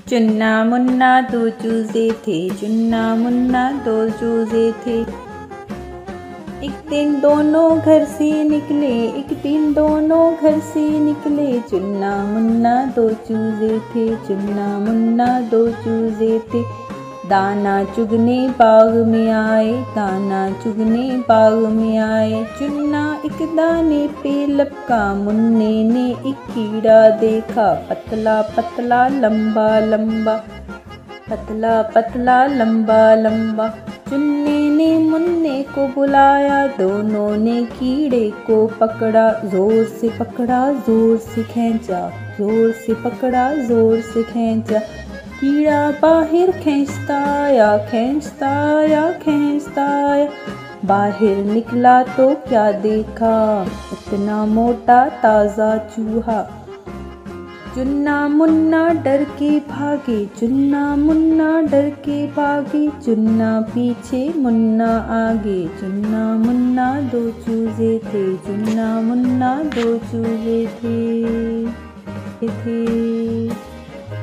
चुन्ना मुन्ना दो चूजे थे, चुन्ना मुन्ना दो चूजे थे। एक दिन दोनों घर से निकले, एक दिन दोनों घर से निकले। चुन्ना मुन्ना दो चूजे थे, चुन्ना मुन्ना दो चूजे थे। दाना चुगने बाग में आए, दाना चुगने बाग में आए। चुन्ना एक दाने पे लपका, मुन्ने ने एक कीड़ा देखा। पतला पतला लंबा लंबा, पतला पतला लंबा लंबा। चुन्ने ने मुन्ने को बुलाया, दोनों ने कीड़े को पकड़ा। जोर से पकड़ा, जोर से खींचा, जोर से पकड़ा, जोर से खींचा। कीड़ा बाहर खींचता आया, खींचता आया, खींचता आया। बाहर निकला तो क्या देखा, इतना मोटा ताज़ा चूहा। चुन्ना मुन्ना डर के भागे, चुन्ना मुन्ना डर के भागे। चुन्ना पीछे मुन्ना आगे, चुन्ना मुन्ना दो चूजे थे, चुन्ना मुन्ना दो चूजे थे।